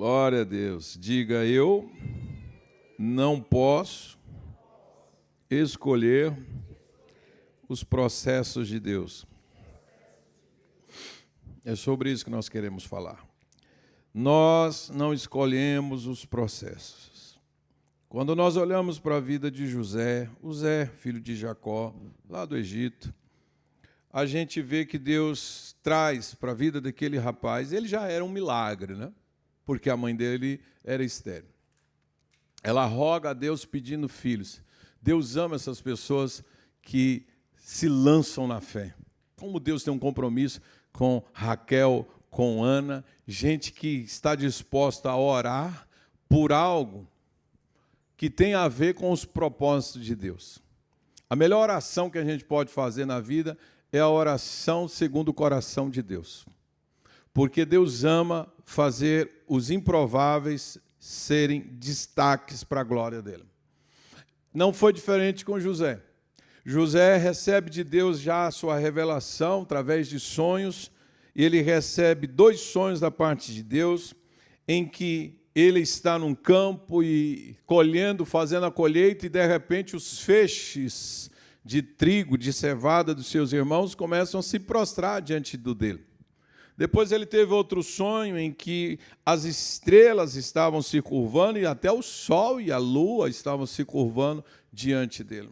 Glória a Deus. Diga, eu não posso escolher os processos de Deus. É sobre isso que nós queremos falar. Nós não escolhemos os processos. Quando nós olhamos para a vida de José, o Zé, filho de Jacó, lá do Egito, a gente vê que Deus traz para a vida daquele rapaz, ele já era um milagre, né? Porque a mãe dele era estéril. Ela roga a Deus pedindo filhos. Deus ama essas pessoas que se lançam na fé. Como Deus tem um compromisso com Raquel, com Ana, gente que está disposta a orar por algo que tem a ver com os propósitos de Deus. A melhor oração que a gente pode fazer na vida é a oração segundo o coração de Deus. Porque Deus ama fazer os improváveis serem destaques para a glória dele. Não foi diferente com José. José recebe de Deus já a sua revelação através de sonhos, e ele recebe 2 sonhos da parte de Deus, em que ele está num campo e colhendo, fazendo a colheita, e de repente os feixes de trigo, de cevada dos seus irmãos começam a se prostrar diante do dele. Depois ele teve outro sonho em que as estrelas estavam se curvando e até o sol e a lua estavam se curvando diante dele.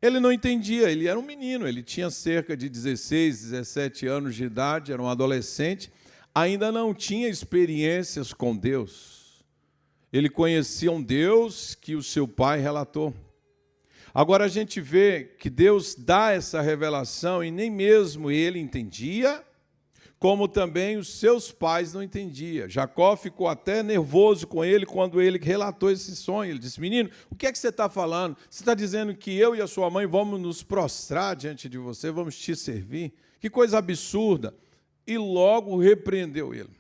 Ele não entendia, ele era um menino, ele tinha cerca de 16, 17 anos de idade, era um adolescente, ainda não tinha experiências com Deus. Ele conhecia um Deus que o seu pai relatou. Agora a gente vê que Deus dá essa revelação e nem mesmo ele entendia, como também os seus pais não entendiam. Jacó ficou até nervoso com ele quando ele relatou esse sonho. Ele disse, menino, o que é que você está falando? Você está dizendo que eu e a sua mãe vamos nos prostrar diante de você, vamos te servir? Que coisa absurda. E logo repreendeu ele.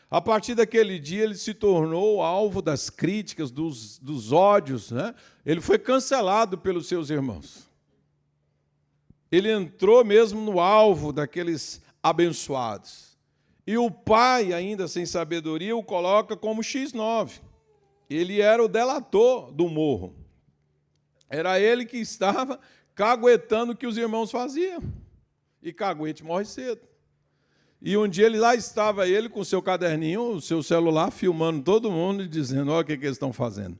A partir daquele dia, ele se tornou alvo das críticas, dos ódios, né? Ele foi cancelado pelos seus irmãos. Ele entrou mesmo no alvo daqueles abençoados. E o pai, ainda sem sabedoria, o coloca como X9. Ele era o delator do morro. Era ele que estava caguetando o que os irmãos faziam. E caguete morre cedo. E um dia lá estava ele com o seu caderninho, o seu celular, filmando todo mundo e dizendo, olha o que eles estão fazendo.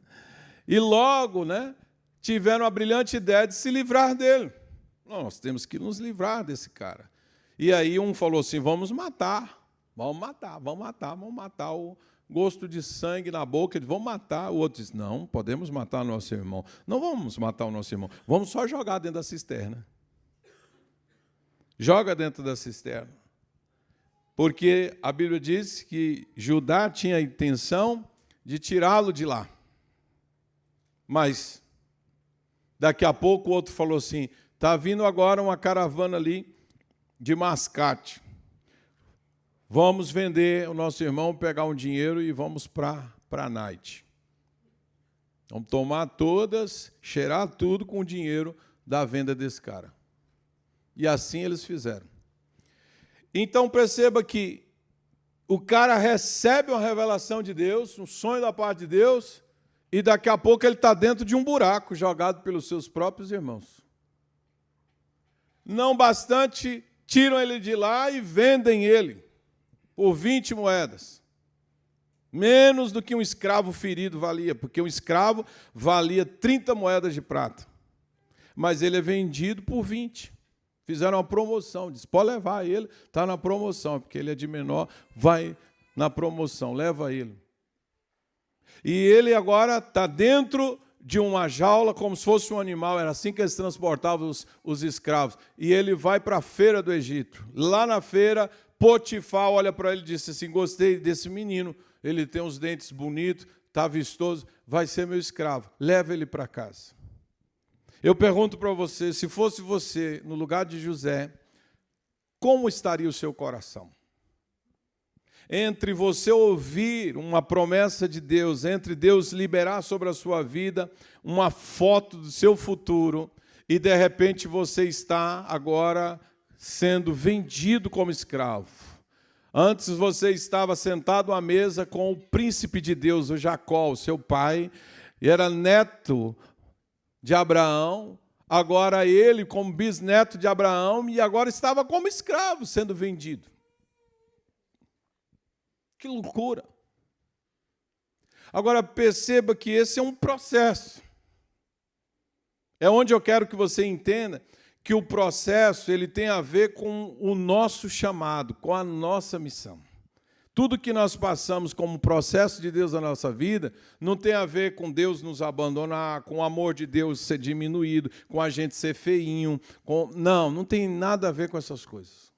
E logo, né, tiveram a brilhante ideia de se livrar dele. Nós temos que nos livrar desse cara. E aí um falou assim, vamos matar o gosto de sangue na boca, vamos matar. O outro disse, não, podemos matar o nosso irmão. Não vamos matar o nosso irmão, vamos só jogar dentro da cisterna. Joga dentro da cisterna. Porque a Bíblia diz que Judá tinha a intenção de tirá-lo de lá. Mas, daqui a pouco o outro falou assim, está vindo agora uma caravana ali, de mascate. Vamos vender o nosso irmão, pegar um dinheiro e vamos para a night. Vamos tomar todas, cheirar tudo com o dinheiro da venda desse cara. E assim eles fizeram. Então perceba que o cara recebe uma revelação de Deus, um sonho da parte de Deus, e daqui a pouco ele está dentro de um buraco jogado pelos seus próprios irmãos. Não bastante, tiram ele de lá e vendem ele por 20 moedas. Menos do que um escravo ferido valia, porque um escravo valia 30 moedas de prata. Mas ele é vendido por 20. Fizeram uma promoção, disse, pode levar ele, está na promoção, porque ele é de menor, vai na promoção, leva ele. E ele agora está dentro de uma jaula, como se fosse um animal, era assim que eles transportavam os escravos. E ele vai para a feira do Egito. Lá na feira, Potifar olha para ele e disse assim, gostei desse menino, ele tem uns dentes bonitos, está vistoso, vai ser meu escravo, leva ele para casa. Eu pergunto para você, se fosse você no lugar de José, como estaria o seu coração? Entre você ouvir uma promessa de Deus, entre Deus liberar sobre a sua vida uma foto do seu futuro, e de repente você está agora sendo vendido como escravo. Antes você estava sentado à mesa com o príncipe de Deus, o Jacó, o seu pai, e era neto de Abraão. Agora ele, como bisneto de Abraão, e agora estava como escravo sendo vendido. Que loucura! Agora perceba que esse é um processo. É onde eu quero que você entenda que o processo ele tem a ver com o nosso chamado, com a nossa missão. Tudo que nós passamos como processo de Deus na nossa vida não tem a ver com Deus nos abandonar, com o amor de Deus ser diminuído, com a gente ser feinho. Não tem nada a ver com essas coisas.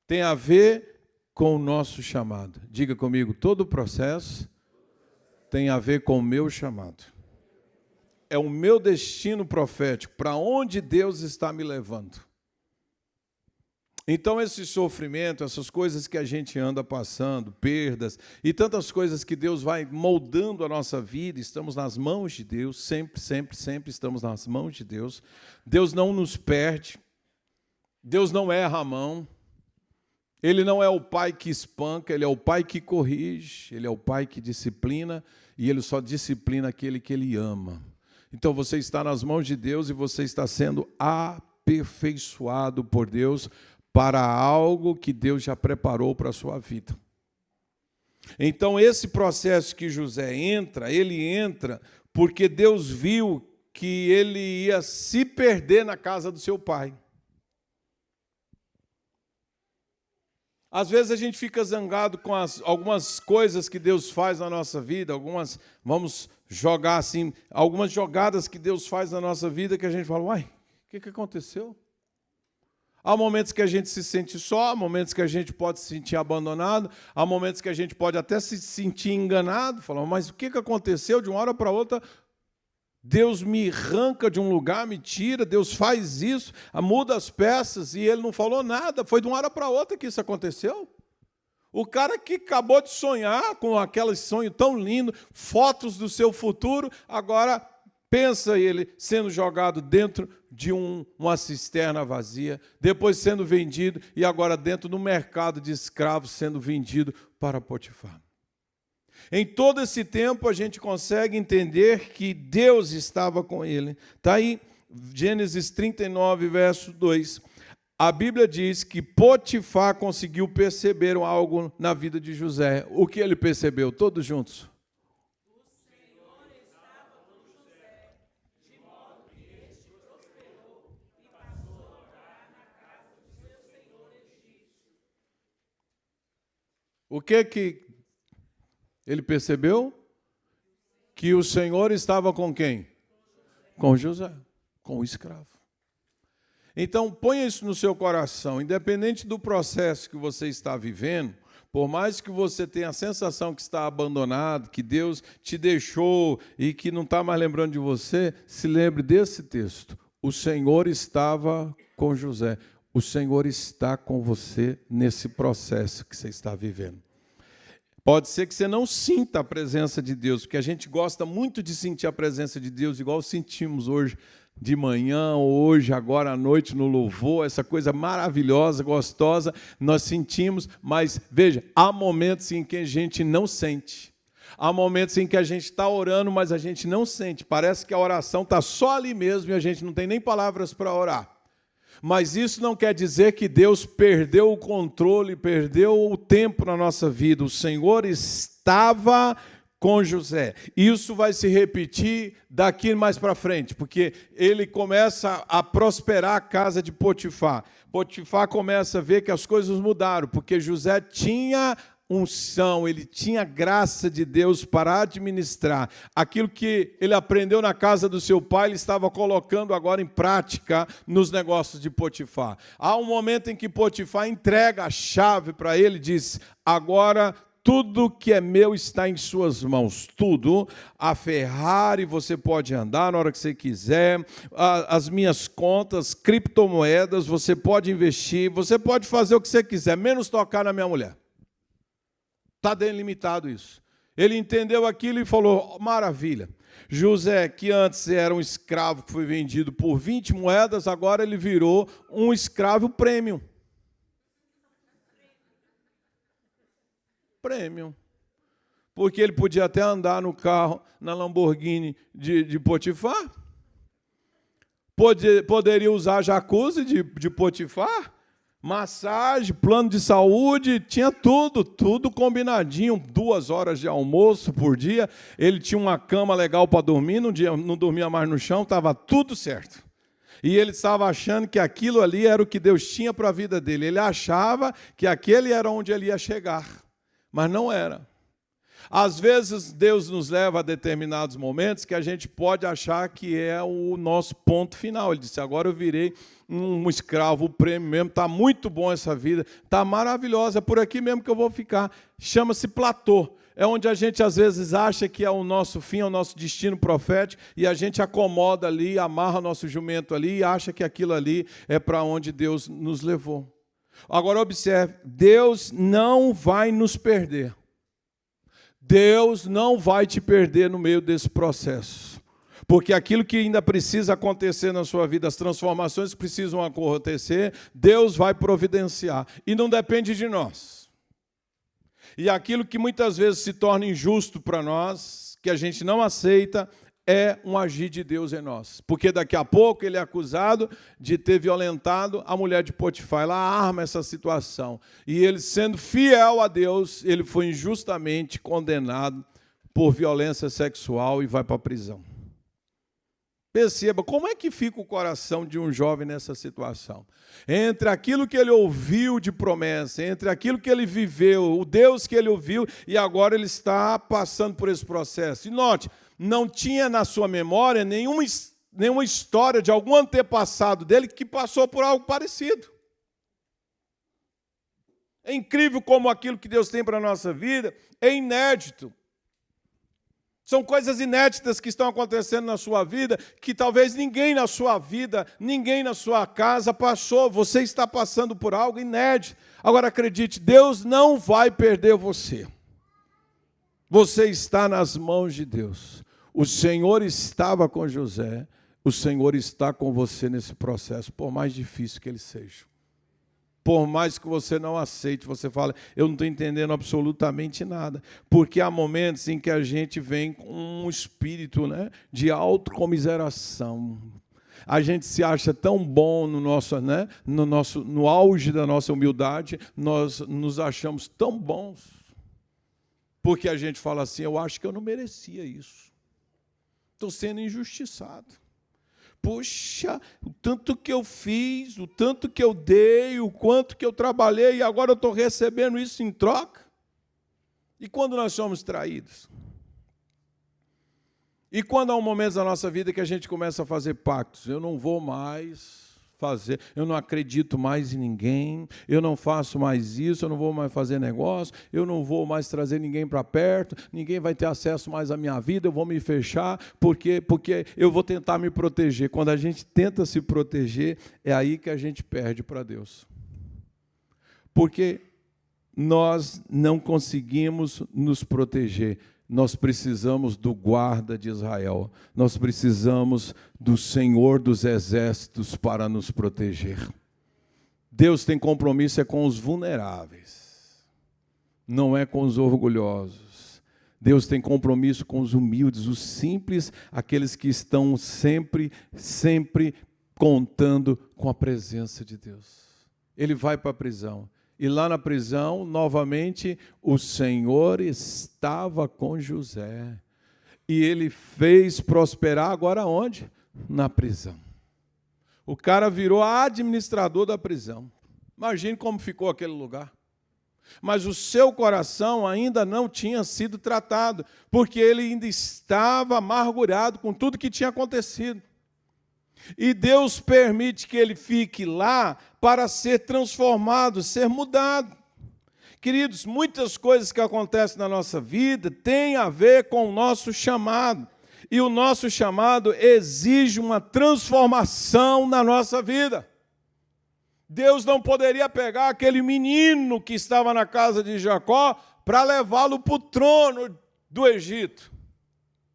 Tem a ver com o nosso chamado. Diga comigo, todo processo tem a ver com o meu chamado. É o meu destino profético, para onde Deus está me levando. Então, esse sofrimento, essas coisas que a gente anda passando, perdas, e tantas coisas que Deus vai moldando a nossa vida, estamos nas mãos de Deus, sempre, sempre, sempre estamos nas mãos de Deus. Deus não nos perde, Deus não erra a mão, Ele não é o pai que espanca, Ele é o pai que corrige, Ele é o pai que disciplina, e Ele só disciplina aquele que Ele ama. Então você está nas mãos de Deus e você está sendo aperfeiçoado por Deus para algo que Deus já preparou para a sua vida. Então esse processo que José entra, ele entra porque Deus viu que ele ia se perder na casa do seu pai. Às vezes a gente fica zangado com algumas coisas que Deus faz na nossa vida, vamos jogar assim, algumas jogadas que Deus faz na nossa vida que a gente fala, uai, o que aconteceu? Há momentos que a gente se sente só, há momentos que a gente pode se sentir abandonado, há momentos que a gente pode até se sentir enganado, falar, mas o que aconteceu? De uma hora para outra, Deus me arranca de um lugar, me tira, Deus faz isso, muda as peças, e Ele não falou nada, foi de uma hora para outra que isso aconteceu. O cara que acabou de sonhar com aquele sonho tão lindo, fotos do seu futuro, agora pensa ele sendo jogado dentro de uma cisterna vazia, depois sendo vendido e agora dentro do mercado de escravos sendo vendido para Potifar. Em todo esse tempo a gente consegue entender que Deus estava com ele. Está aí Gênesis 39, verso 2. A Bíblia diz que Potifar conseguiu perceber algo na vida de José. O que ele percebeu? Todos juntos. O Senhor estava com José, de modo que este prosperou e passou a morar na casa do seu senhor egípcio. O que ele percebeu? Que o Senhor estava com quem? Com José, com o escravo. Então, ponha isso no seu coração, independente do processo que você está vivendo, por mais que você tenha a sensação que está abandonado, que Deus te deixou e que não está mais lembrando de você, se lembre desse texto. O Senhor estava com José. O Senhor está com você nesse processo que você está vivendo. Pode ser que você não sinta a presença de Deus, porque a gente gosta muito de sentir a presença de Deus, igual sentimos hoje de manhã, hoje, agora à noite no louvor, essa coisa maravilhosa, gostosa, nós sentimos, mas veja, há momentos em que a gente não sente. Há momentos em que a gente está orando, mas a gente não sente. Parece que a oração está só ali mesmo e a gente não tem nem palavras para orar. Mas isso não quer dizer que Deus perdeu o controle, perdeu o tempo na nossa vida. O Senhor estava com José. Isso vai se repetir daqui mais para frente, porque ele começa a prosperar a casa de Potifar. Potifar começa a ver que as coisas mudaram, porque José tinha unção, ele tinha graça de Deus para administrar. Aquilo que ele aprendeu na casa do seu pai, ele estava colocando agora em prática nos negócios de Potifar. Há um momento em que Potifar entrega a chave para ele e diz, agora tudo que é meu está em suas mãos, tudo. A Ferrari você pode andar na hora que você quiser, as minhas contas, criptomoedas, você pode investir, você pode fazer o que você quiser, menos tocar na minha mulher. Está delimitado isso. Ele entendeu aquilo e falou, maravilha. José, que antes era um escravo que foi vendido por 20 moedas, agora ele virou um escravo premium. prêmio. Porque ele podia até andar no carro, na Lamborghini de Potifar. Poderia usar jacuzzi de Potifar. Massagem, plano de saúde, tinha tudo combinadinho. 2 horas de almoço por dia. Ele tinha uma cama legal para dormir, não dormia mais no chão, estava tudo certo. E ele estava achando que aquilo ali era o que Deus tinha para a vida dele. Ele achava que aquele era onde ele ia chegar, mas não era. Às vezes, Deus nos leva a determinados momentos que a gente pode achar que é o nosso ponto final. Ele disse, agora eu virei um escravo, o prêmio mesmo, está muito bom essa vida, está maravilhosa, é por aqui mesmo que eu vou ficar. Chama-se platô. É onde a gente, às vezes, acha que é o nosso fim, é o nosso destino profético, e a gente acomoda ali, amarra nosso jumento ali e acha que aquilo ali é para onde Deus nos levou. Agora, observe, Deus não vai nos perder. Deus não vai te perder no meio desse processo. Porque aquilo que ainda precisa acontecer na sua vida, as transformações que precisam acontecer, Deus vai providenciar. E não depende de nós. E aquilo que muitas vezes se torna injusto para nós, que a gente não aceita, é um agir de Deus em nós. Porque daqui a pouco ele é acusado de ter violentado a mulher de Potifar. Ela arma essa situação. E ele, sendo fiel a Deus, ele foi injustamente condenado por violência sexual e vai para a prisão. Perceba, como é que fica o coração de um jovem nessa situação? Entre aquilo que ele ouviu de promessa, entre aquilo que ele viveu, o Deus que ele ouviu, e agora ele está passando por esse processo. E note, não tinha na sua memória nenhuma história de algum antepassado dele que passou por algo parecido. É incrível como aquilo que Deus tem para a nossa vida é inédito. São coisas inéditas que estão acontecendo na sua vida, que talvez ninguém na sua vida, ninguém na sua casa passou. Você está passando por algo inédito. Agora acredite, Deus não vai perder você. Você está nas mãos de Deus. O Senhor estava com José, o Senhor está com você nesse processo, por mais difícil que ele seja. Por mais que você não aceite, você fala, eu não estou entendendo absolutamente nada. Porque há momentos em que a gente vem com um espírito, né, de autocomiseração. A gente se acha tão bom no auge da nossa humildade, nós nos achamos tão bons. Porque a gente fala assim, eu acho que eu não merecia isso. Estou sendo injustiçado. Puxa, o tanto que eu fiz, o tanto que eu dei, o quanto que eu trabalhei, e agora eu estou recebendo isso em troca. E quando nós somos traídos? E quando há um momento da nossa vida que a gente começa a fazer pactos? Eu não vou mais fazer, eu não acredito mais em ninguém, eu não faço mais isso, eu não vou mais fazer negócio, eu não vou mais trazer ninguém para perto, ninguém vai ter acesso mais à minha vida, eu vou me fechar, porque eu vou tentar me proteger. Quando a gente tenta se proteger, é aí que a gente perde para Deus. Porque nós não conseguimos nos proteger. Nós precisamos do guarda de Israel. Nós precisamos do Senhor dos exércitos para nos proteger. Deus tem compromisso com os vulneráveis, não é com os orgulhosos. Deus tem compromisso com os humildes, os simples, aqueles que estão sempre contando com a presença de Deus. Ele vai para a prisão. E lá na prisão, novamente, o Senhor estava com José. E ele fez prosperar agora onde? Na prisão. O cara virou administrador da prisão. Imagine como ficou aquele lugar. Mas o seu coração ainda não tinha sido tratado, porque ele ainda estava amargurado com tudo que tinha acontecido. E Deus permite que ele fique lá para ser transformado, ser mudado. Queridos, muitas coisas que acontecem na nossa vida têm a ver com o nosso chamado. E o nosso chamado exige uma transformação na nossa vida. Deus não poderia pegar aquele menino que estava na casa de Jacó para levá-lo para o trono do Egito.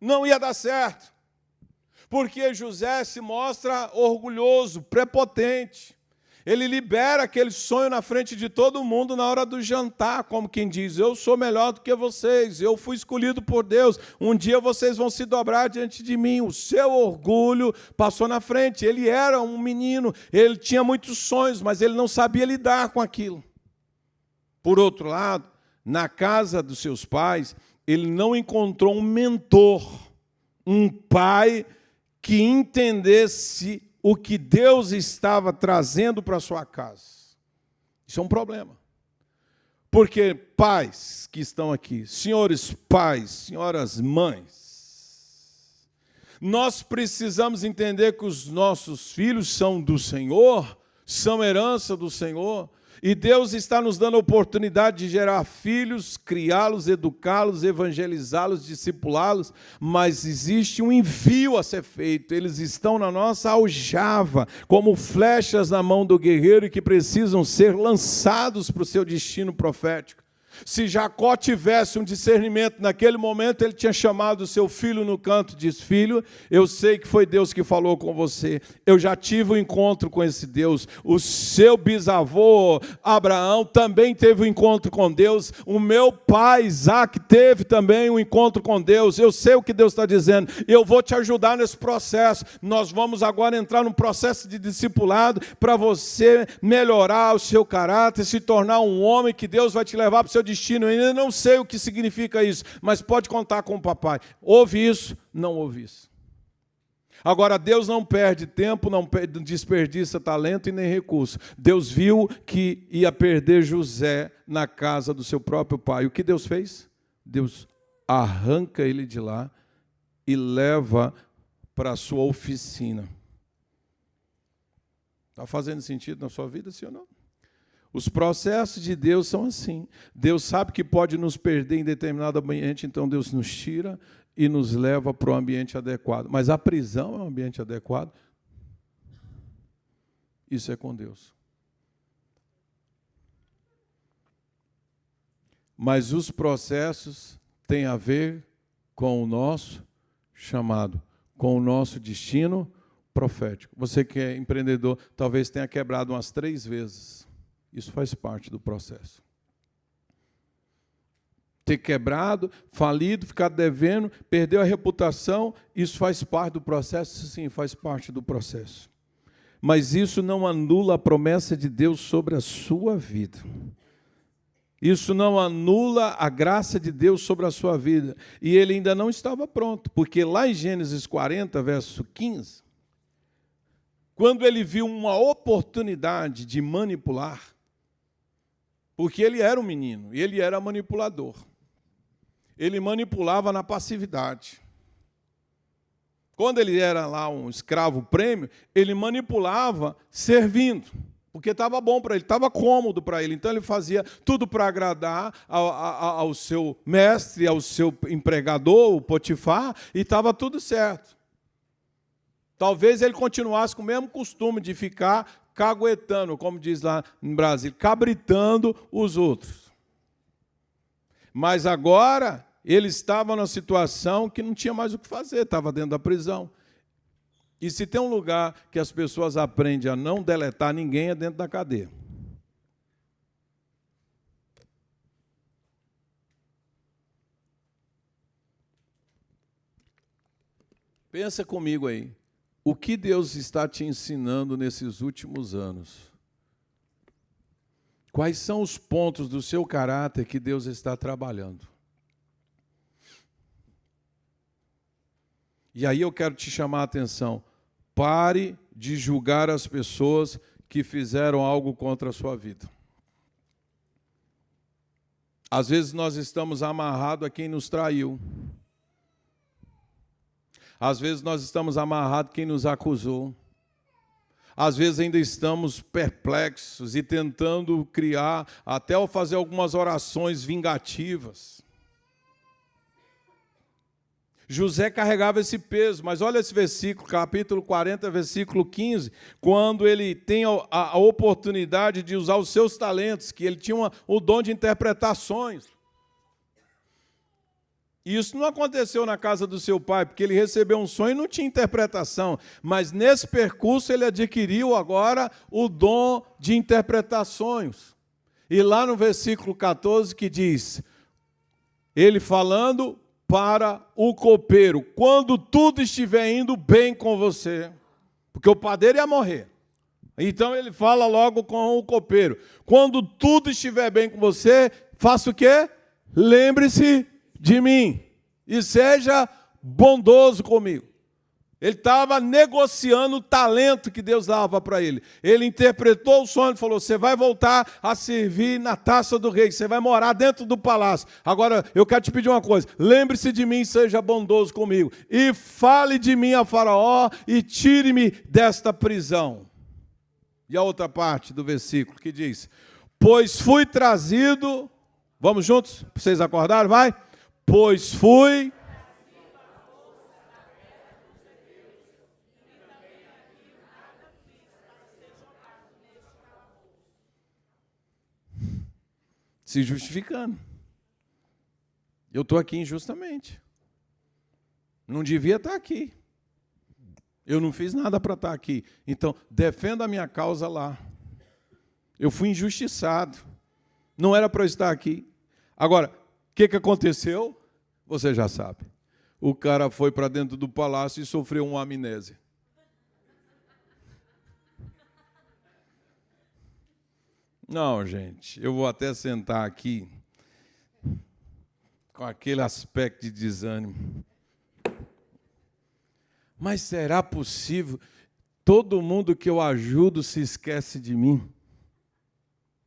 Não ia dar certo. Porque José se mostra orgulhoso, prepotente. Ele libera aquele sonho na frente de todo mundo na hora do jantar, como quem diz, eu sou melhor do que vocês, eu fui escolhido por Deus, um dia vocês vão se dobrar diante de mim. O seu orgulho passou na frente. Ele era um menino, ele tinha muitos sonhos, mas ele não sabia lidar com aquilo. Por outro lado, na casa dos seus pais, ele não encontrou um mentor, um pai que entendesse o que Deus estava trazendo para a sua casa. Isso é um problema. Porque pais que estão aqui, senhores pais, senhoras mães, nós precisamos entender que os nossos filhos são do Senhor, são herança do Senhor, e Deus está nos dando a oportunidade de gerar filhos, criá-los, educá-los, evangelizá-los, discipulá-los, mas existe um envio a ser feito. Eles estão na nossa aljava, como flechas na mão do guerreiro e que precisam ser lançados para o seu destino profético. Se Jacó tivesse um discernimento naquele momento, ele tinha chamado o seu filho no canto e disse: filho, eu sei que foi Deus que falou com você, eu já tive um encontro com esse Deus, o seu bisavô Abraão também teve um encontro com Deus, o meu pai Isaac teve também um encontro com Deus, eu sei o que Deus está dizendo, eu vou te ajudar nesse processo. Nós vamos agora entrar num processo de discipulado para você melhorar o seu caráter, se tornar um homem que Deus vai te levar para o seu destino. Eu ainda não sei o que significa isso, mas pode contar com o papai. Ouve isso, não ouve isso. Agora, Deus não perde tempo, não desperdiça talento e nem recurso. Deus viu que ia perder José na casa do seu próprio pai. O que Deus fez? Deus arranca ele de lá e leva para a sua oficina. Está fazendo sentido na sua vida, sim ou não? Os processos de Deus são assim. Deus sabe que pode nos perder em determinado ambiente, então Deus nos tira e nos leva para o ambiente adequado. Mas a prisão é um ambiente adequado? Isso é com Deus. Mas os processos têm a ver com o nosso chamado, com o nosso destino profético. Você que é empreendedor, talvez tenha quebrado umas 3 vezes. Isso faz parte do processo. Ter quebrado, falido, ficado devendo, perdeu a reputação, isso faz parte do processo? Sim, faz parte do processo. Mas isso não anula a promessa de Deus sobre a sua vida. Isso não anula a graça de Deus sobre a sua vida. E ele ainda não estava pronto, porque lá em Gênesis 40, verso 15, quando ele viu uma oportunidade de manipular, porque ele era um menino, e ele era manipulador. Ele manipulava na passividade. Quando ele era lá um escravo prêmio, ele manipulava servindo, porque estava bom para ele, estava cômodo para ele. Então ele fazia tudo para agradar ao seu mestre, ao seu empregador, o Potifar, e estava tudo certo. Talvez ele continuasse com o mesmo costume de ficar caguetando, como diz lá em Brasília, cabritando os outros. Mas agora ele estava numa situação que não tinha mais o que fazer, estava dentro da prisão. E se tem um lugar que as pessoas aprendem a não deletar ninguém, é dentro da cadeia. Pensa comigo aí. O que Deus está te ensinando nesses últimos anos? Quais são os pontos do seu caráter que Deus está trabalhando? E aí eu quero te chamar a atenção. Pare de julgar as pessoas que fizeram algo contra a sua vida. Às vezes nós estamos amarrados a quem nos traiu. Às vezes nós estamos amarrados a quem nos acusou. Às vezes ainda estamos perplexos e tentando criar, até fazer algumas orações vingativas. José carregava esse peso, mas olha esse versículo, capítulo 40, versículo 15, quando ele tem a oportunidade de usar os seus talentos, que ele tinha o dom de interpretar sonhos. Isso não aconteceu na casa do seu pai, porque ele recebeu um sonho e não tinha interpretação. Mas nesse percurso ele adquiriu agora o dom de interpretar sonhos. E lá no versículo 14 que diz, ele falando para o copeiro, quando tudo estiver indo bem com você, porque o padeiro ia morrer. Então ele fala logo com o copeiro, quando tudo estiver bem com você, faça o quê? Lembre-se de mim e seja bondoso comigo. Ele estava negociando o talento que Deus dava para ele. Ele interpretou o sonho e falou, você vai voltar a servir na taça do rei, você vai morar dentro do palácio. Agora, eu quero te pedir uma coisa, lembre-se de mim e seja bondoso comigo. E fale de mim a Faraó e tire-me desta prisão. E a outra parte do versículo que diz, pois fui trazido... Vamos juntos? Para vocês acordarem, vai? Pois fui... Se justificando. Eu estou aqui injustamente. Não devia estar aqui. Eu não fiz nada para estar aqui. Então, defenda a minha causa lá. Eu fui injustiçado. Não era para eu estar aqui. Agora, o que aconteceu? Você já sabe. O cara foi para dentro do palácio e sofreu uma amnésia. Não, gente, eu vou até sentar aqui com aquele aspecto de desânimo. Mas será possível? Todo mundo que eu ajudo se esquece de mim.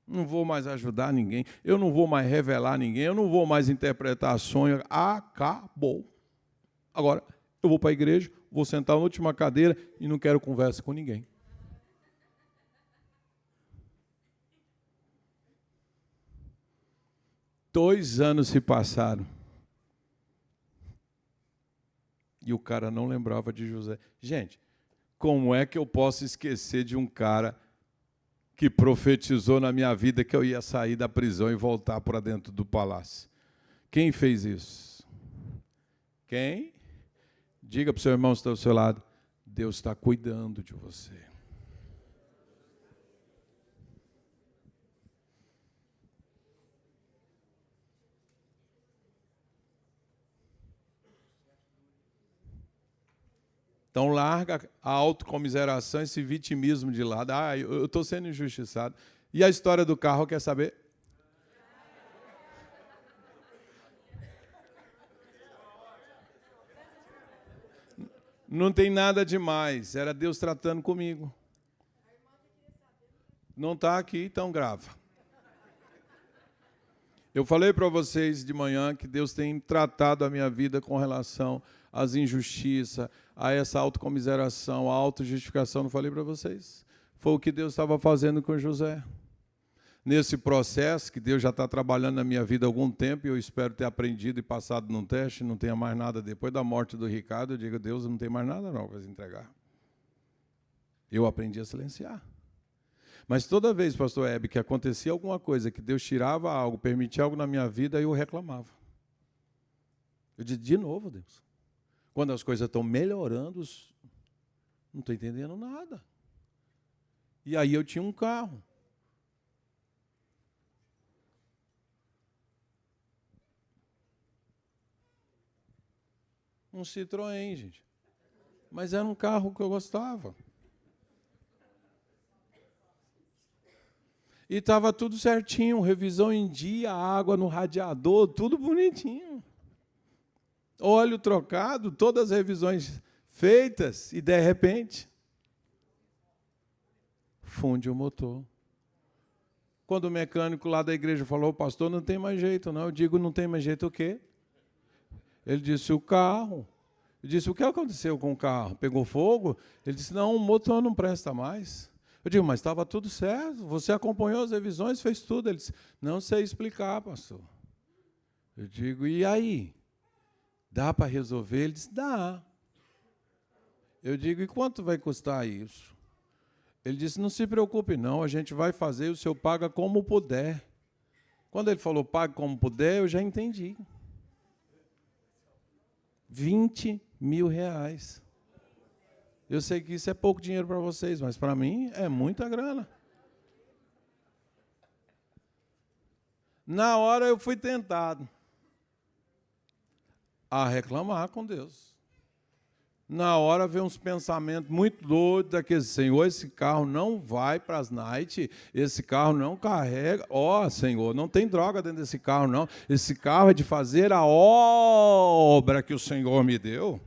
Não vou mais ajudar ninguém, eu não vou mais revelar ninguém, eu não vou mais interpretar sonho. Acabou. Agora, eu vou para a igreja, vou sentar na última cadeira e não quero conversa com ninguém. Dois anos se passaram. E o cara não lembrava de José. Gente, como é que eu posso esquecer de um cara que profetizou na minha vida que eu ia sair da prisão e voltar para dentro do palácio? Quem fez isso? Quem? Diga para o seu irmão que está ao seu lado, Deus está cuidando de você. Então, larga a autocomiseração, esse vitimismo de lado. Ah, eu estou sendo injustiçado. E a história do carro, quer saber? Não tem nada demais. Era Deus tratando comigo. Não está aqui, então grava. Eu falei para vocês de manhã que Deus tem tratado a minha vida com relação às injustiças, a essa autocomiseração, a autojustificação. Não falei para vocês? Foi o que Deus estava fazendo com José. Nesse processo, que Deus já está trabalhando na minha vida há algum tempo, e eu espero ter aprendido e passado num teste, não tenha mais nada. Depois da morte do Ricardo, eu digo, Deus, não tem mais nada não para entregar. Eu aprendi a silenciar. Mas toda vez, pastor Hebe, que acontecia alguma coisa, que Deus tirava algo, permitia algo na minha vida, eu reclamava. Eu disse, de novo, Deus. Quando as coisas estão melhorando, não estou entendendo nada. E aí eu tinha um carro. Um Citroën, gente. Mas era um carro que eu gostava. E estava tudo certinho, revisão em dia, água no radiador, tudo bonitinho. Óleo trocado, todas as revisões feitas, e de repente, funde o motor. Quando o mecânico lá da igreja falou, pastor, não tem mais jeito, não. Eu digo, não tem mais jeito o quê? Ele disse, o carro. Eu disse, o que aconteceu com o carro? Pegou fogo? Ele disse, não, o motor não presta mais. Eu digo, mas estava tudo certo, você acompanhou as revisões, fez tudo. Ele disse, não sei explicar, pastor. Eu digo, e aí? Dá para resolver? Ele disse, dá. Eu digo, e quanto vai custar isso? Ele disse, não se preocupe não, a gente vai fazer, o senhor paga como puder. Quando ele falou, pague como puder, eu já entendi. R$ 20.000. Eu sei que isso é pouco dinheiro para vocês, mas para mim é muita grana. Na hora eu fui tentado a reclamar com Deus. Na hora veio uns pensamentos muito doidos, daquele: Senhor, esse carro não vai para as night, esse carro não carrega. Senhor, não tem droga dentro desse carro, não. Esse carro é de fazer a obra que o Senhor me deu.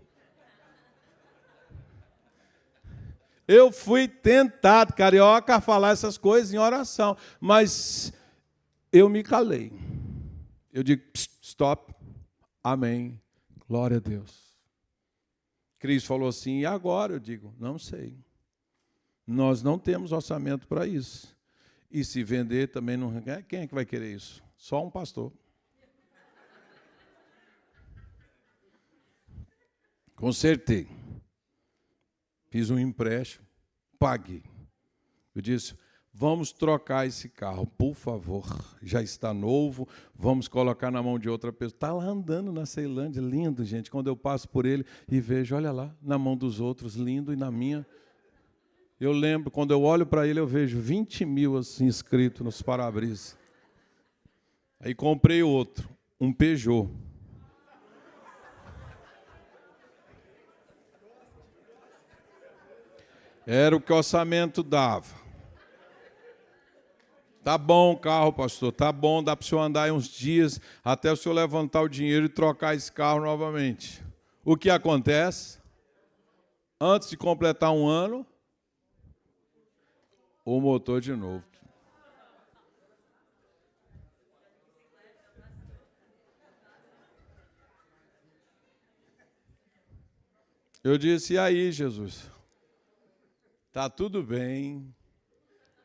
Eu fui tentado, carioca, a falar essas coisas em oração, mas eu me calei. Eu digo: stop, amém, glória a Deus. Cristo falou assim: e agora? Eu digo: não sei. Nós não temos orçamento para isso. E se vender também não... Quem é que vai querer isso? Só um pastor. Consertei. Fiz um empréstimo, paguei. Eu disse: vamos trocar esse carro, por favor. Já está novo, vamos colocar na mão de outra pessoa. Está lá andando na Ceilândia, lindo, gente. Quando eu passo por ele e vejo, olha lá, na mão dos outros, lindo, e na minha. Eu lembro, quando eu olho para ele, eu vejo 20.000 assim escrito nos para-brisas. Aí comprei outro, um Peugeot. Era o que o orçamento dava. Tá bom o carro, pastor, tá bom, dá para o senhor andar aí uns dias até o senhor levantar o dinheiro e trocar esse carro novamente. O que acontece? Antes de completar um ano, o motor de novo. Eu disse: e aí, Jesus? Tá tudo bem.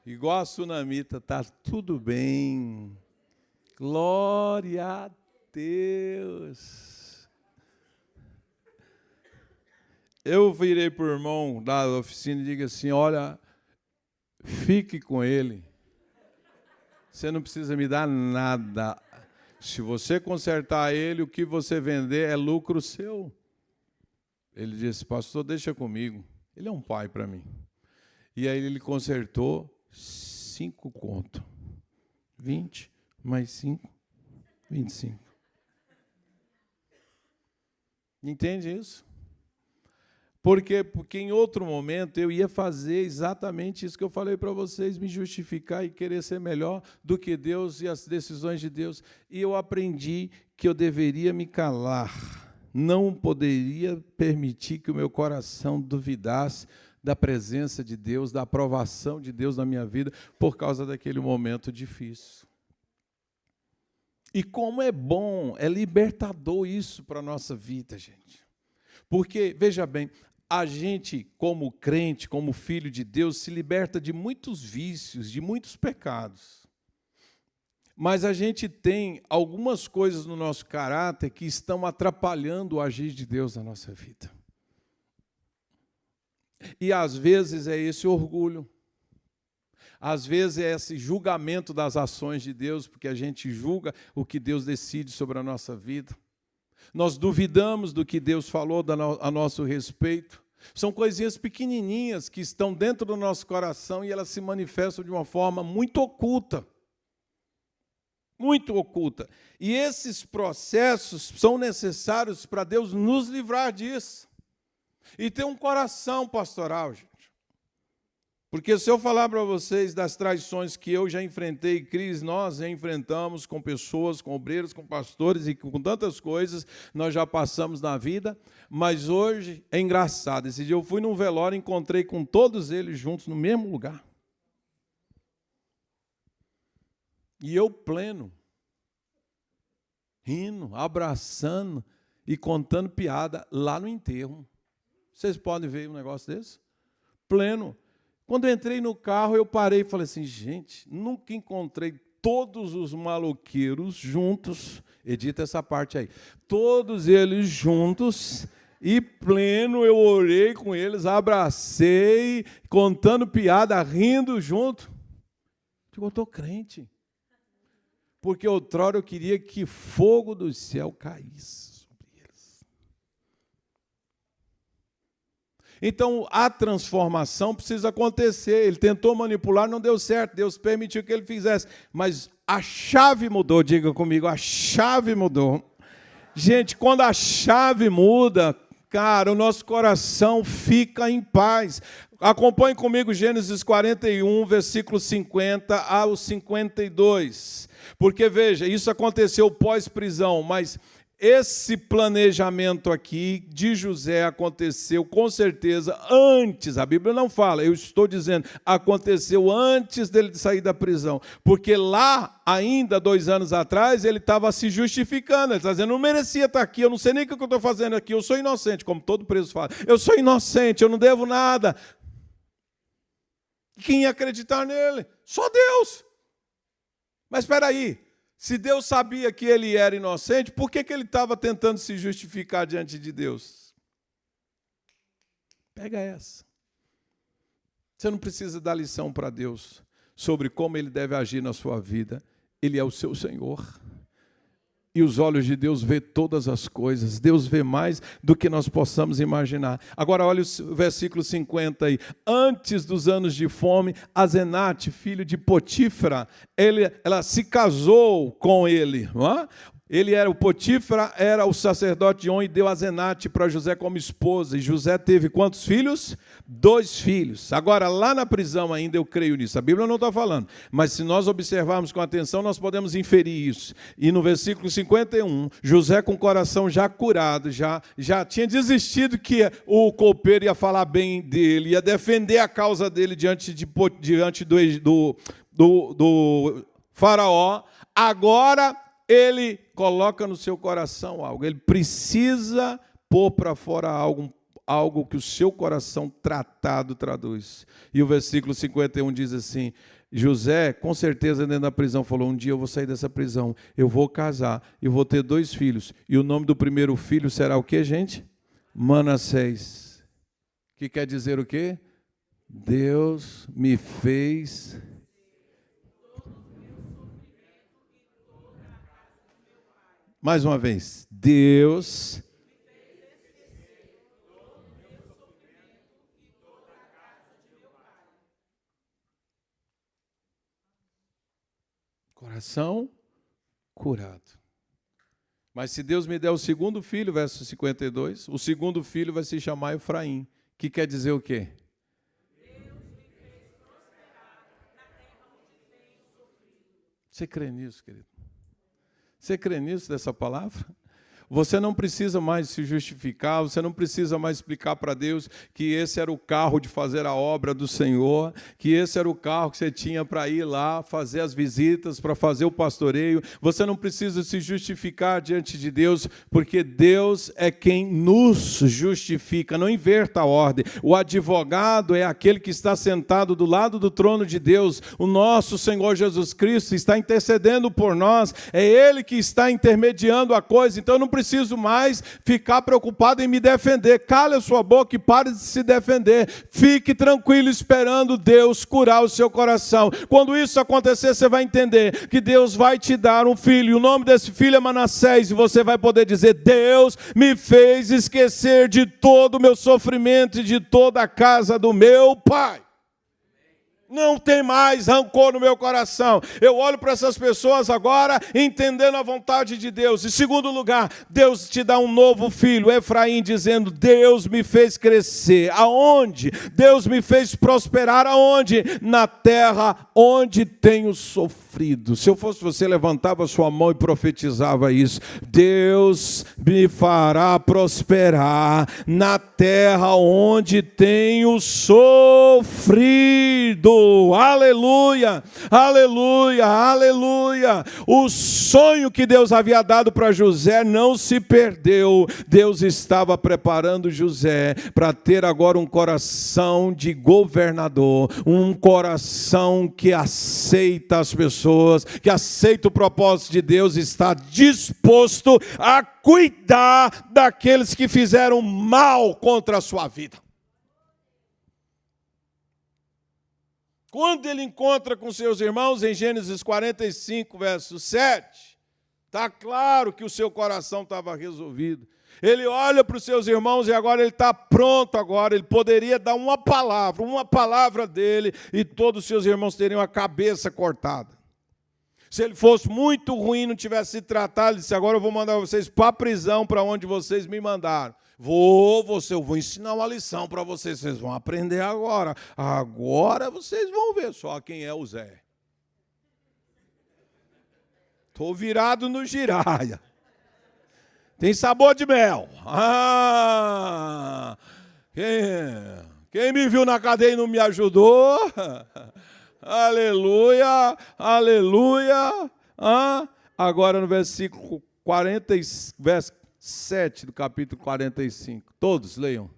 Igual a Sunamita, tá tudo bem. Glória a Deus. Eu virei para o irmão da oficina e digo assim: olha, fique com ele. Você não precisa me dar nada. Se você consertar ele, o que você vender é lucro seu. Ele disse: pastor, deixa comigo. Ele é um pai para mim. E aí ele consertou 5 conto. 20 mais 5, 25. Entende isso? Por quê? Porque em outro momento eu ia fazer exatamente isso que eu falei para vocês, me justificar e querer ser melhor do que Deus e as decisões de Deus. E eu aprendi que eu deveria me calar. Não poderia permitir que o meu coração duvidasse da presença de Deus, da aprovação de Deus na minha vida, por causa daquele momento difícil. E como é bom, é libertador isso para a nossa vida, gente. Porque, veja bem, a gente, como crente, como filho de Deus, se liberta de muitos vícios, de muitos pecados. Mas a gente tem algumas coisas no nosso caráter que estão atrapalhando o agir de Deus na nossa vida. E às vezes é esse orgulho, às vezes é esse julgamento das ações de Deus, porque a gente julga o que Deus decide sobre a nossa vida. Nós duvidamos do que Deus falou a nosso respeito. São coisinhas pequenininhas que estão dentro do nosso coração e elas se manifestam de uma forma muito oculta. Muito oculta. E esses processos são necessários para Deus nos livrar disso. E ter um coração pastoral, gente. Porque se eu falar para vocês das traições que eu já enfrentei, Cris, nós já enfrentamos com pessoas, com obreiros, com pastores e com tantas coisas, nós já passamos na vida, mas hoje é engraçado. Esse dia eu fui num velório e encontrei com todos eles juntos no mesmo lugar. E eu pleno, rindo, abraçando e contando piada lá no enterro. Vocês podem ver um negócio desse? Pleno. Quando eu entrei no carro, eu parei e falei assim: gente, nunca encontrei todos os maloqueiros juntos. Edita essa parte aí. Todos eles juntos e pleno, eu orei com eles, abracei, contando piada, rindo junto. Eu estou crente. Porque outrora eu queria que fogo do céu caísse sobre eles. Então, a transformação precisa acontecer. Ele tentou manipular, não deu certo. Deus permitiu que ele fizesse. Mas a chave mudou, diga comigo, a chave mudou. Gente, quando a chave muda, cara, o nosso coração fica em paz. Acompanhe comigo Gênesis 41, versículo 50 ao 52. Porque, veja, isso aconteceu pós-prisão, mas esse planejamento aqui de José aconteceu com certeza antes, a Bíblia não fala, eu estou dizendo, aconteceu antes dele sair da prisão, porque lá, ainda 2 anos atrás, ele estava se justificando, ele está dizendo, não merecia estar aqui, eu não sei nem o que eu estou fazendo aqui, eu sou inocente, como todo preso fala, eu sou inocente, eu não devo nada. Quem ia acreditar nele? Só Deus. Mas espera aí. Se Deus sabia que ele era inocente, por que ele estava tentando se justificar diante de Deus? Pega essa. Você não precisa dar lição para Deus sobre como ele deve agir na sua vida. Ele é o seu Senhor. E os olhos de Deus vê todas as coisas. Deus vê mais do que nós possamos imaginar. Agora olha o versículo 50 aí. Antes dos anos de fome, Asenate, filho de Potífera, ela se casou com ele. Não é? Ele era o Potífera, era o sacerdote de On e deu Asenate para José como esposa. E José teve quantos filhos? 2 filhos. Agora, lá na prisão ainda eu creio nisso. A Bíblia não está falando. Mas se nós observarmos com atenção, nós podemos inferir isso. E no versículo 51, José com o coração já curado, já tinha desistido que o copeiro ia falar bem dele, ia defender a causa dele diante do faraó. Agora ele coloca no seu coração algo. Ele precisa pôr para fora algo que o seu coração tratado traduz. E o versículo 51 diz assim, José, com certeza dentro da prisão, falou, um dia eu vou sair dessa prisão, eu vou casar, e vou ter 2 filhos. E o nome do primeiro filho será o quê, gente? Manassés. Que quer dizer o quê? Deus me fez... Mais uma vez, Deus coração curado. Mas se Deus me der o segundo filho, verso 52, o segundo filho vai se chamar Efraim, que quer dizer o quê? Deus me fez prosperar na terra onde tenho sofrido. Você crê nisso, querido? Você crê nisso, dessa palavra? Você não precisa mais se justificar, você não precisa mais explicar para Deus que esse era o carro de fazer a obra do Senhor, que esse era o carro que você tinha para ir lá, fazer as visitas, para fazer o pastoreio. Você não precisa se justificar diante de Deus, porque Deus é quem nos justifica. Não inverta a ordem. O advogado é aquele que está sentado do lado do trono de Deus. O nosso Senhor Jesus Cristo está intercedendo por nós. É Ele que está intermediando a coisa. Então eu não preciso mais ficar preocupado em me defender. Cale a sua boca e pare de se defender. Fique tranquilo esperando Deus curar o seu coração. Quando isso acontecer, você vai entender que Deus vai te dar um filho. E o nome desse filho é Manassés. E você vai poder dizer, Deus me fez esquecer de todo o meu sofrimento e de toda a casa do meu pai. Não tem mais rancor no meu coração. Eu olho para essas pessoas agora, entendendo a vontade de Deus. Em segundo lugar, Deus te dá um novo filho, Efraim, dizendo, Deus me fez crescer. Aonde? Deus me fez prosperar. Aonde? Na terra onde tenho sofrido. Se eu fosse você, levantava a sua mão e profetizava isso. Deus me fará prosperar na terra onde tenho sofrido. Aleluia, aleluia, aleluia. O sonho que Deus havia dado para José não se perdeu. Deus estava preparando José para ter agora um coração de governador, um coração que aceita as pessoas, que aceita o propósito de Deus, está disposto a cuidar daqueles que fizeram mal contra a sua vida. Quando ele encontra com seus irmãos, em Gênesis 45, verso 7, está claro que o seu coração estava resolvido. Ele olha para os seus irmãos e agora ele está pronto agora. Ele poderia dar uma palavra dele, e todos os seus irmãos teriam a cabeça cortada. Se ele fosse muito ruim, não tivesse se tratado, ele disse, agora eu vou mandar vocês para a prisão, para onde vocês me mandaram. Eu vou ensinar uma lição para vocês, vocês vão aprender agora. Agora vocês vão ver só quem é o Zé. Estou virado no giraia. Tem sabor de mel. Quem me viu na cadeia e não me ajudou? Aleluia, aleluia. Agora no versículo 40, verso 7 do capítulo 45. Todos leiam.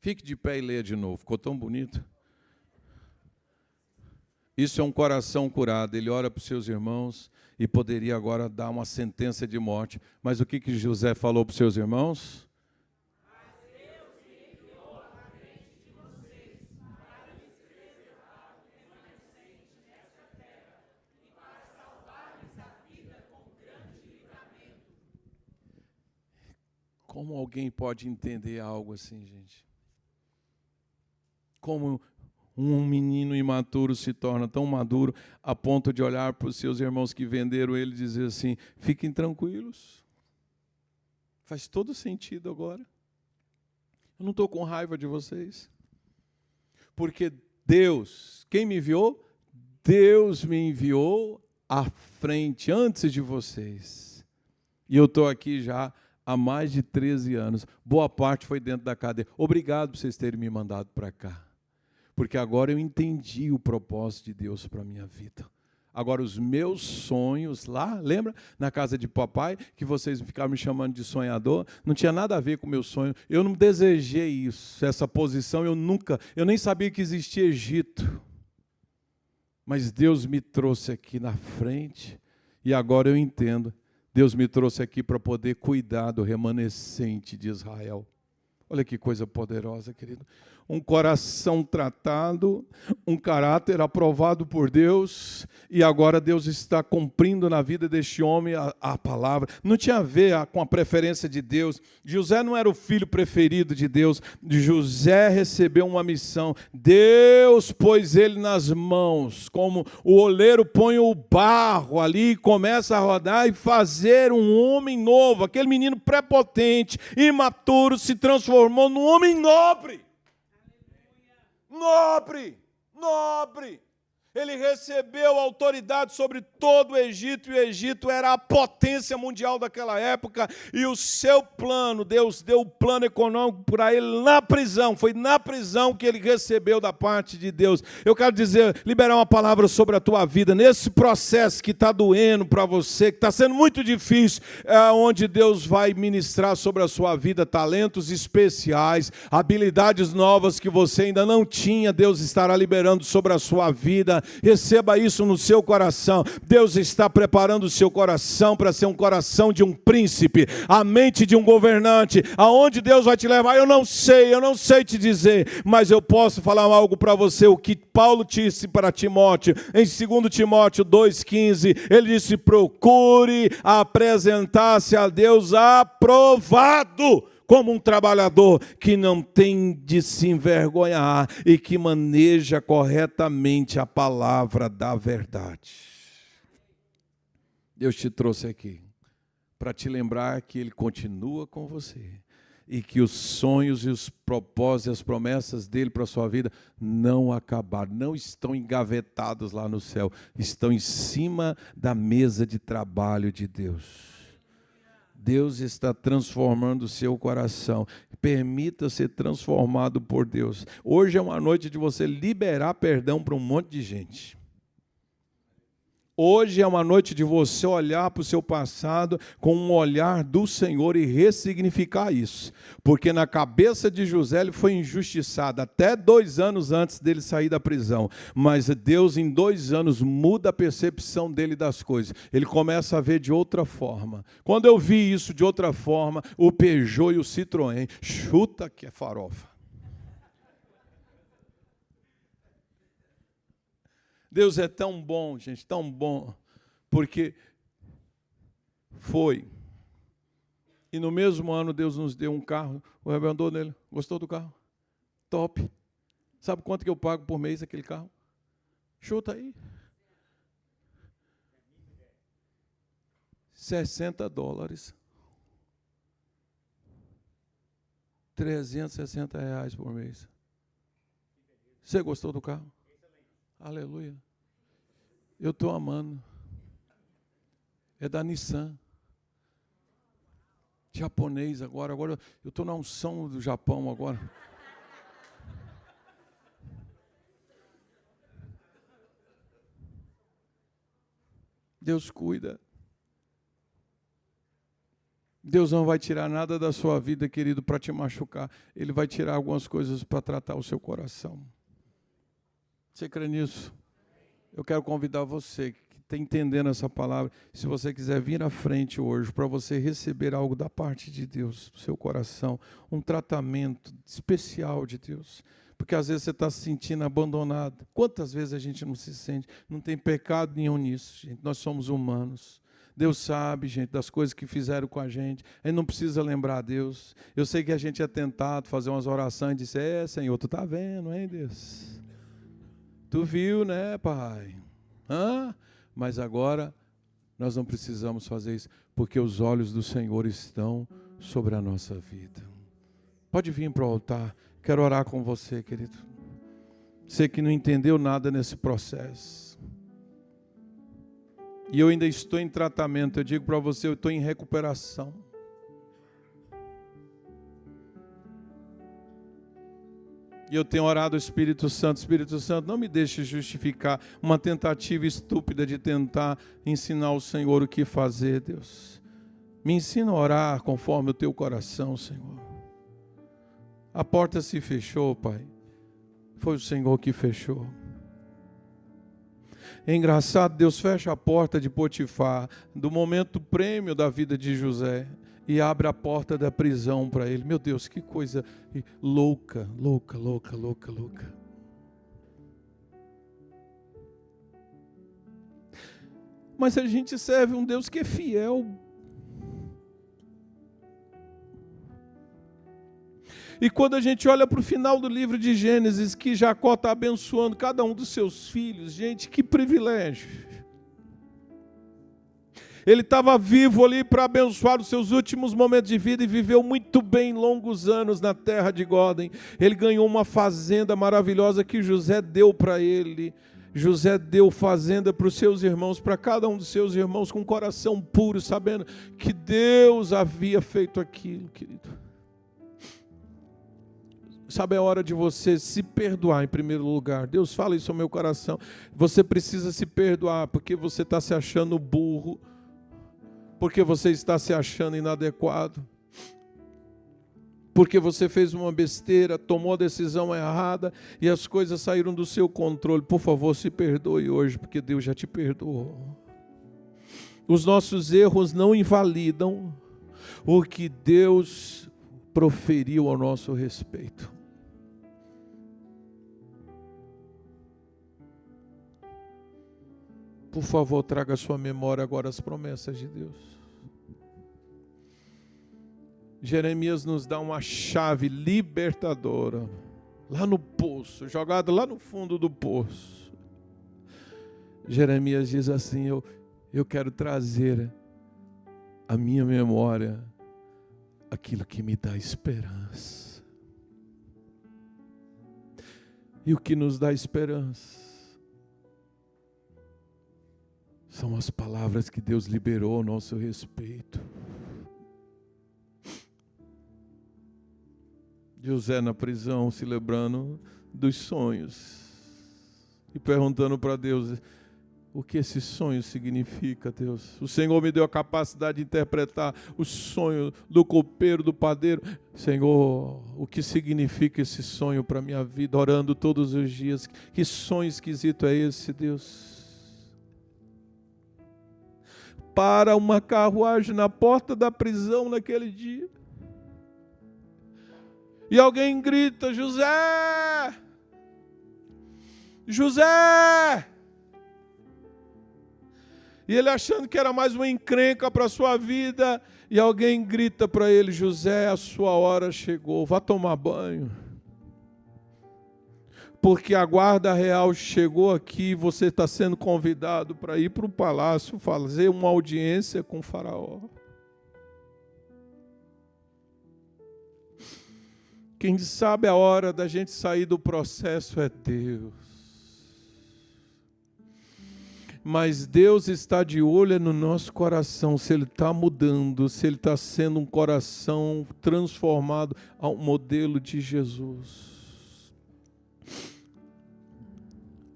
Fique de pé e leia de novo. Ficou tão bonito. Isso é um coração curado. Ele ora para os seus irmãos e poderia agora dar uma sentença de morte. Mas o que José falou para os seus irmãos? Mas Deus me enviou à frente de vocês para lhes preservar o remanescente nesta terra e para salvar-lhes a vida com grande livramento. Como alguém pode entender algo assim, gente? Como um menino imaturo se torna tão maduro a ponto de olhar para os seus irmãos que venderam ele e dizer assim, fiquem tranquilos. Faz todo sentido agora. Eu não estou com raiva de vocês. Porque Deus, quem me enviou? Deus me enviou à frente, antes de vocês. E eu estou aqui já há mais de 13 anos. Boa parte foi dentro da cadeia. Obrigado por vocês terem me mandado para cá. Porque agora eu entendi o propósito de Deus para a minha vida. Agora os meus sonhos lá, lembra? Na casa de papai, que vocês ficaram me chamando de sonhador, não tinha nada a ver com o meu sonho. Eu não desejei isso, essa posição, eu nem sabia que existia Egito. Mas Deus me trouxe aqui na frente, e agora eu entendo. Deus me trouxe aqui para poder cuidar do remanescente de Israel. Olha que coisa poderosa, querido. Um coração tratado, um caráter aprovado por Deus, e agora Deus está cumprindo na vida deste homem a palavra. Não tinha a ver com a preferência de Deus. José não era o filho preferido de Deus. José recebeu uma missão. Deus pôs ele nas mãos, como o oleiro põe o barro ali e começa a rodar e fazer um homem novo. Aquele menino prepotente, imaturo, se transformou num homem nobre. Nobre. Ele recebeu autoridade sobre todo o Egito, e o Egito era a potência mundial daquela época, e o seu plano, Deus deu o plano econômico para ele na prisão, foi na prisão que ele recebeu da parte de Deus. Eu quero dizer, liberar uma palavra sobre a tua vida, nesse processo que está doendo para você, que está sendo muito difícil, onde Deus vai ministrar sobre a sua vida talentos especiais, habilidades novas que você ainda não tinha, Deus estará liberando sobre a sua vida. Receba isso no seu coração. Deus está preparando o seu coração para ser um coração de um príncipe, a mente de um governante. Aonde Deus vai te levar, eu não sei te dizer, mas eu posso falar algo para você, o que Paulo disse para Timóteo, em 2 Timóteo 2,15, ele disse, procure apresentar-se a Deus aprovado, como um trabalhador que não tem de se envergonhar e que maneja corretamente a palavra da verdade. Deus te trouxe aqui para te lembrar que Ele continua com você e que os sonhos e os propósitos e as promessas dEle para a sua vida não acabaram, não estão engavetados lá no céu, estão em cima da mesa de trabalho de Deus. Deus está transformando o seu coração. Permita ser transformado por Deus. Hoje é uma noite de você liberar perdão para um monte de gente. Hoje é uma noite de você olhar para o seu passado com um olhar do Senhor e ressignificar isso. Porque na cabeça de José ele foi injustiçado até 2 anos antes dele sair da prisão. Mas Deus em 2 anos muda a percepção dele das coisas. Ele começa a ver de outra forma. Quando eu vi isso de outra forma, o Peugeot e o Citroën, chuta que é farofa. Deus é tão bom, gente, tão bom, porque foi. E no mesmo ano Deus nos deu um carro, o Rebel andou nele, gostou do carro? Top. Sabe quanto que eu pago por mês aquele carro? Chuta aí. $60. R$360 por mês. Você gostou do carro? Aleluia. Eu estou amando. É da Nissan. Japonês agora. Agora eu estou na unção do Japão agora. Deus cuida. Deus não vai tirar nada da sua vida, querido, para te machucar. Ele vai tirar algumas coisas para tratar o seu coração. Você crê nisso? Eu quero convidar você que está entendendo essa palavra, se você quiser vir à frente hoje para você receber algo da parte de Deus, do seu coração, um tratamento especial de Deus. Porque às vezes você está se sentindo abandonado. Quantas vezes a gente não se sente? Não tem pecado nenhum nisso, gente. Nós somos humanos. Deus sabe, gente, das coisas que fizeram com a gente. A gente não precisa lembrar a Deus. Eu sei que a gente é tentado fazer umas orações e dizer, Senhor, tu está vendo, hein, Deus? Tu viu, né, pai? Mas agora nós não precisamos fazer isso, porque os olhos do Senhor estão sobre a nossa vida. Pode vir para o altar. Quero orar com você, querido. Você que não entendeu nada nesse processo. E eu ainda estou em tratamento. Eu digo para você, eu estou em recuperação. E eu tenho orado ao Espírito Santo, não me deixe justificar uma tentativa estúpida de tentar ensinar o Senhor o que fazer, Deus. Me ensina a orar conforme o teu coração, Senhor. A porta se fechou, Pai. Foi o Senhor que fechou. É engraçado, Deus fecha a porta de Potifar, do momento prêmio da vida de José, e abre a porta da prisão para ele. Meu Deus, que coisa louca, louca, louca, louca, louca. Mas a gente serve um Deus que é fiel. E quando a gente olha para o final do livro de Gênesis, que Jacó está abençoando cada um dos seus filhos, gente, que privilégio. Ele estava vivo ali para abençoar os seus últimos momentos de vida e viveu muito bem longos anos na terra de Góden. Ele ganhou uma fazenda maravilhosa que José deu para ele. José deu fazenda para os seus irmãos, para cada um dos seus irmãos, com um coração puro, sabendo que Deus havia feito aquilo, querido. Sabe, é hora de você se perdoar em primeiro lugar. Deus fala isso ao meu coração. Você precisa se perdoar, porque você está se achando burro, porque você está se achando inadequado, porque você fez uma besteira, tomou a decisão errada e as coisas saíram do seu controle. Por favor, se perdoe hoje, porque Deus já te perdoou. Os nossos erros não invalidam o que Deus proferiu ao nosso respeito. Por favor, traga à sua memória agora as promessas de Deus. Jeremias nos dá uma chave libertadora, lá no poço, jogada lá no fundo do poço. Jeremias diz assim, eu quero trazer à minha memória aquilo que me dá esperança. E o que nos dá esperança são as palavras que Deus liberou ao nosso respeito. José na prisão, se lembrando dos sonhos e perguntando para Deus, o que esse sonho significa, Deus. O Senhor me deu a capacidade de interpretar o sonho do copeiro, do padeiro. Senhor, o que significa esse sonho para a minha vida, orando todos os dias. Que sonho esquisito é esse, Deus? Para uma carruagem na porta da prisão naquele dia. E alguém grita: José! José! E ele achando que era mais uma encrenca para a sua vida, e alguém grita para ele: José, a sua hora chegou, vá tomar banho. Porque a guarda real chegou aqui, você está sendo convidado para ir para o palácio fazer uma audiência com o faraó. Quem sabe a hora da gente sair do processo é Deus. Mas Deus está de olho no nosso coração, se ele está mudando, se ele está sendo um coração transformado ao modelo de Jesus.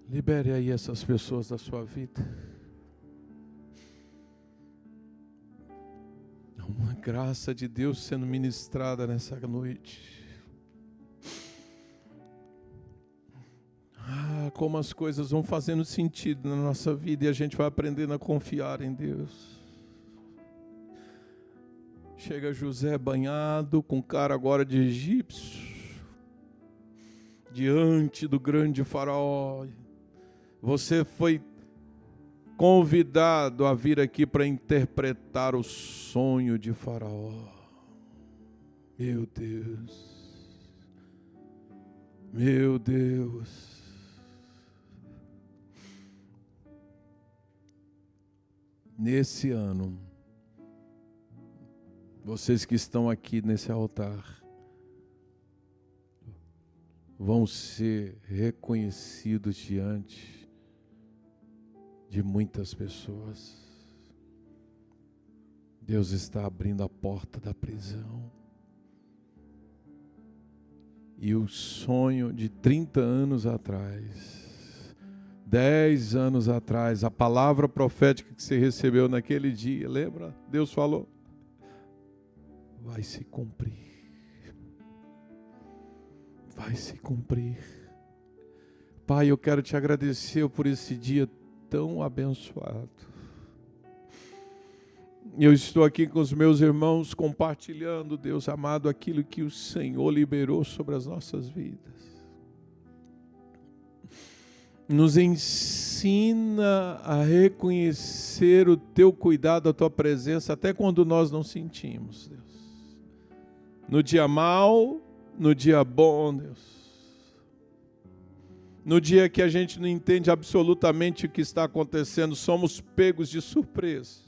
Libere aí essas pessoas da sua vida. Uma graça de Deus sendo ministrada nessa noite. Como as coisas vão fazendo sentido na nossa vida e a gente vai aprendendo a confiar em Deus. Chega José banhado, com cara agora de egípcio, diante do grande faraó. Você foi convidado a vir aqui para interpretar o sonho de faraó. Meu Deus. Meu Deus. Nesse ano, vocês que estão aqui nesse altar vão ser reconhecidos diante de muitas pessoas. Deus está abrindo a porta da prisão. E o sonho de 30 anos atrás, 10 anos atrás, a palavra profética que você recebeu naquele dia, lembra? Deus falou, vai se cumprir. Vai se cumprir. Pai, eu quero te agradecer por esse dia tão abençoado. Eu estou aqui com os meus irmãos compartilhando, Deus amado, aquilo que o Senhor liberou sobre as nossas vidas. Nos ensina a reconhecer o teu cuidado, a tua presença, até quando nós não sentimos, Deus. No dia mau, no dia bom, Deus. No dia que a gente não entende absolutamente o que está acontecendo, somos pegos de surpresa.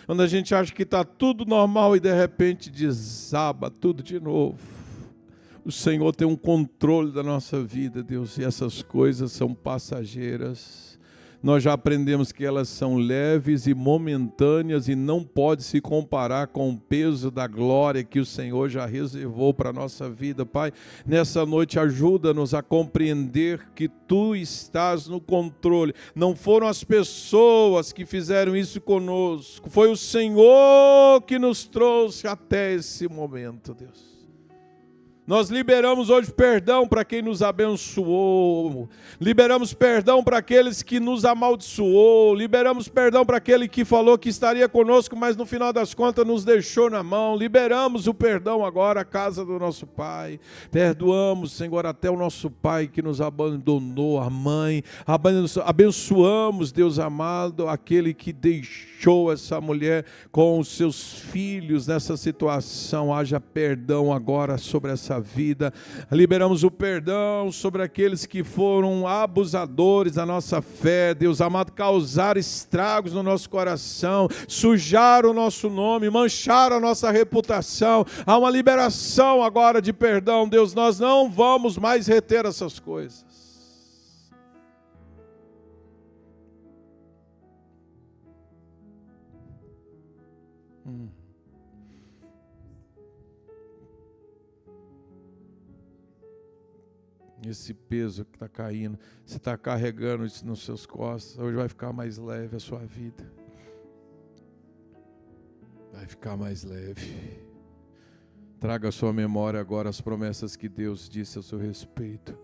Quando a gente acha que está tudo normal e de repente desaba tudo de novo. O Senhor tem um controle da nossa vida, Deus, e essas coisas são passageiras. Nós já aprendemos que elas são leves e momentâneas e não pode se comparar com o peso da glória que o Senhor já reservou para a nossa vida, Pai. Nessa noite ajuda-nos a compreender que Tu estás no controle. Não foram as pessoas que fizeram isso conosco, foi o Senhor que nos trouxe até esse momento, Deus. Nós liberamos hoje perdão para quem nos abençoou, liberamos perdão para aqueles que nos amaldiçoou, liberamos perdão para aquele que falou que estaria conosco, mas no final das contas nos deixou na mão, liberamos o perdão agora à casa do nosso Pai, perdoamos, Senhor, até o nosso pai que nos abandonou, a mãe, abençoamos, Deus amado, aquele que deixou essa mulher com os seus filhos nessa situação, haja perdão agora sobre essa vida, liberamos o perdão sobre aqueles que foram abusadores da nossa fé, Deus amado, causaram estragos no nosso coração, sujaram o nosso nome, mancharam a nossa reputação. Há uma liberação agora de perdão, Deus, nós não vamos mais reter essas coisas. esse peso que está caindo, você está carregando isso nos seus costas, hoje vai ficar mais leve a sua vida. Vai ficar mais leve. Traga à sua memória agora as promessas que Deus disse a seu respeito.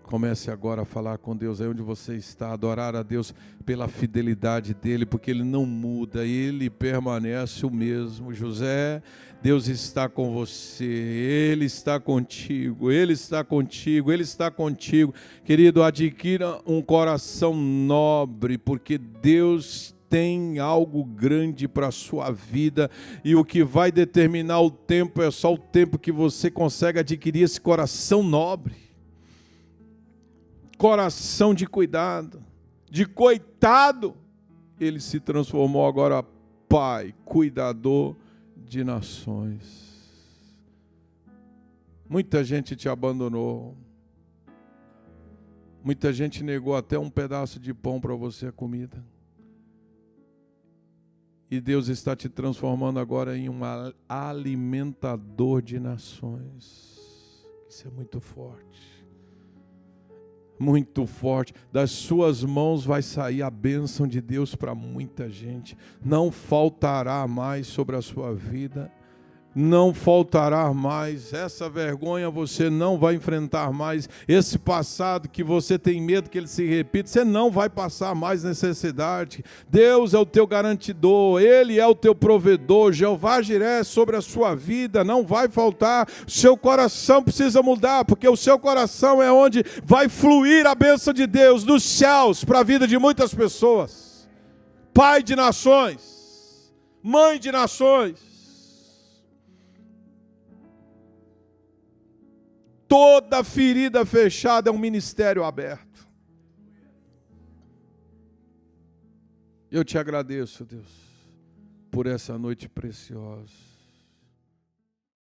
Comece agora a falar com Deus aí onde você está, adorar a Deus pela fidelidade dEle, porque Ele não muda, Ele permanece o mesmo. José, Deus está com você, Ele está contigo, Ele está contigo, Ele está contigo. Querido, adquira um coração nobre, porque Deus tem algo grande para a sua vida, e o que vai determinar o tempo é só o tempo que você consegue adquirir esse coração nobre. Coração de cuidado, de coitado, ele se transformou agora pai, cuidador de nações. Muita gente te abandonou, muita gente negou até um pedaço de pão para você, a comida. E Deus está te transformando agora em um alimentador de nações. Isso é muito forte. Muito forte. Das suas mãos vai sair a bênção de Deus para muita gente. Não faltará mais sobre a sua vida. Não faltará mais. Essa vergonha você não vai enfrentar mais. Esse passado que você tem medo que ele se repita, você não vai passar mais necessidade. Deus é o teu garantidor, Ele é o teu provedor. Jeová Jiré sobre a sua vida, não vai faltar. Seu coração precisa mudar, porque o seu coração é onde vai fluir a bênção de Deus dos céus para a vida de muitas pessoas. Pai de nações, mãe de nações. Toda ferida fechada é um ministério aberto. Eu te agradeço, Deus, por essa noite preciosa.